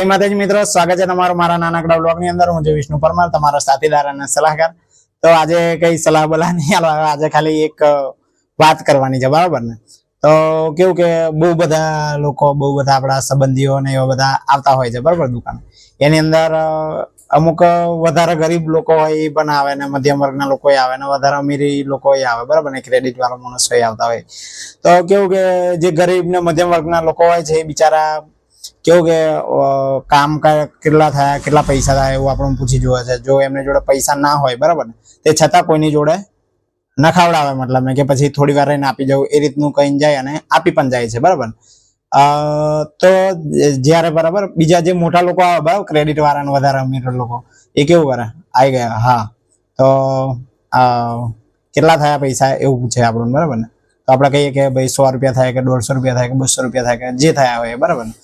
માતાજી મિત્રો, સ્વાગત છે તમારું મારા નાનકડા બ્લોગની અંદર। હું છું વિષ્ણુ પરમાર, તમારો સાથીદાર અને સલાહકાર। તો આજે કઈ સલાહ બલા નહીં આલવા, આજે ખાલી એક વાત કરવાની છે, બરાબર ને? તો કેવું કે બહુ બધા લોકો, બહુ બધા આપણા સંબંધીઓ ને એવા બધા આવતા હોય છે, બરાબર, દુકાન। એની અંદર અમુક વધારે ગરીબ લોકો હોય એ પણ આવે ને મધ્યમ વર્ગના લોકો આવે ને વધારે અમીરી લોકો આવે, બરાબર ને? ક્રેડિટ વાળા માણસો આવતા હોય। તો કેવું કે જે ગરીબ ને મધ્યમ વર્ગના લોકો હોય છે એ બિચારા કેવું કે કામ કેટલા થયા, કેટલા પૈસા થાય એવું આપણને પૂછી જોવે છે। જો એમની જોડે પૈસા ના હોય, બરાબર ને, તે છતાં કોઈની જોડે નખાવડાવે, મતલબ કે પછી થોડી વાર રહીને આપી જવું એ રીતનું કહીને જાય અને આપી પણ જાય છે, બરાબર। તો જયારે બરાબર બીજા જે મોટા લોકો આવે, બરાબર, ક્રેડિટ વાળા વધારે અમીર લોકો, એ કેવું કરે, આવી ગયા, હા તો કેટલા થયા પૈસા એવું પૂછે આપણને, બરાબર ને? તો આપણે કહીએ કે ભાઈ 100 રૂપિયા થાય કે 150 રૂપિયા થાય કે 200 રૂપિયા થાય કે જે થયા હોય, બરાબર ને?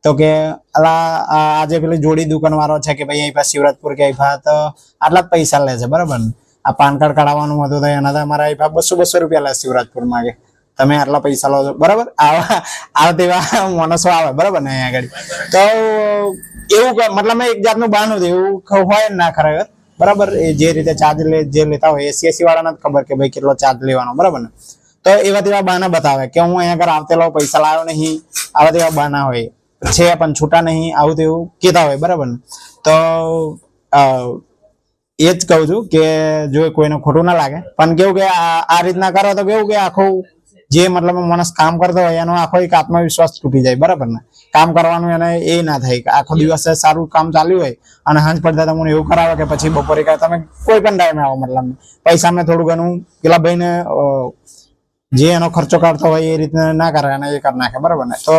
તો કે આજે પેલી જોડી દુકાન વાળો છે કે ભાઈ અહીં પાસે શિવરાજપુર કે અહીં તો આટલા જ પૈસા લે છે, બરાબર ને? આ પાન કાર્ડ કઢાવવાનું હતું તો એના અમારા અહીં 200 રૂપિયા લે શિવરાજપુર માં, કે તમે આટલા પૈસા લો છો, બરાબર? આવા તેવા માણસો આવે, બરાબર ને? અહીંયા આગળ તો એવું મતલબ એક જાતનું બહાનું છે, એવું હોય ના ખરેખર, બરાબર? એ જે રીતે ચાર્જ જે લેતા હોય એસી વાળાને જ ખબર કે ભાઈ કેટલો ચાર્જ લેવાનો, બરાબર ને? તો એવા તેવા બહાના બતાવે કે હું અહીંયા આગળ આવતેલો પૈસા લાવ્યો નહીં, આવા તેવા બહાના હોય છે પણ છૂટા નહીં, આવું તેવું કહેતા હોય, બરાબર ને? તો એ જ કહું છું કે જો કોઈને ખોટું ના લાગે, પણ કેવું કે આ રીતના કરો તો કેવું કે આખું જે મતલબ માણસ કામ કરતો હોય એનો આખો એક આત્મવિશ્વાસ તૂટી જાય, બરાબર ને? કામ કરવાનું એને એ ના થાય કે આખો દિવસ સારું કામ ચાલ્યું હોય અને હાંજ પડતા તમને એવું કરાવે કે પછી બપોરે તમે કોઈ પણ ટાઈમે આવો, મતલબ પૈસા મેં થોડું ઘણું પેલા ભાઈને જે એનો ખર્ચો કાઢતો હોય એ રીતના ના કરે અને એ કરી નાખે, બરાબર ને? તો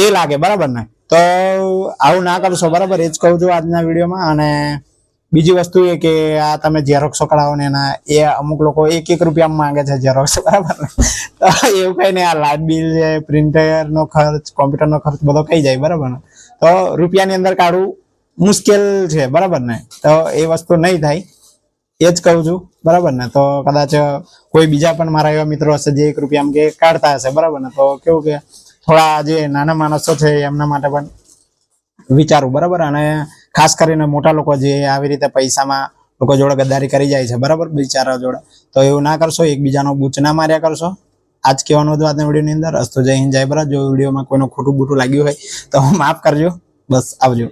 એ લાગે, બરાબર ને? તો આવું ના કરશો, બરાબર? એ જ કહું છું આજના વિડીયોમાં। અને બીજી વસ્તુ એ કે આ તમે ઝેરોક્સો કઢાવો ને એના એ અમુક લોકો 1-1 રૂપિયા માંગે છે ઝેરોક્સ, બરાબર ને? તો એવું કઈ નહીં, આ લાઇટ બિલ છે, પ્રિન્ટર નો ખર્ચ, કોમ્પ્યુટર નો ખર્ચ બધો કઈ જાય, બરાબર ને? તો રૂપિયાની અંદર કાઢવું મુશ્કેલ છે, બરાબર ને? તો એ વસ્તુ નહીં થાય, એ જ કહું છું, બરાબર ને? તો કદાચ કોઈ બીજા પણ મારા એવા મિત્રો હશે જે 1 રૂપિયા કે કાઢતા હશે, બરાબર ને? તો કેવું કે થોડા જે નાના માણસો છે એમના માટે પણ વિચારું, બરાબર? અને ખાસ કરીને મોટા લોકો જે આવી રીતે પૈસામાં લોકો જોડે ગદ્દારી કરી જાય છે, બરાબર, બિચારા જોડે, તો એવું ના કરશો, એકબીજાનો બૂચ ના માર્યા કરશો। આજ કહેવાનું હતું આજના વિડીયોની અંદર। અસ્તુ જય હિન્દ, જય ભારત। જો વિડીયોમાં કોઈનું ખોટું બૂટું લાગ્યું હોય તો માફ કરજો, બસ આવજો।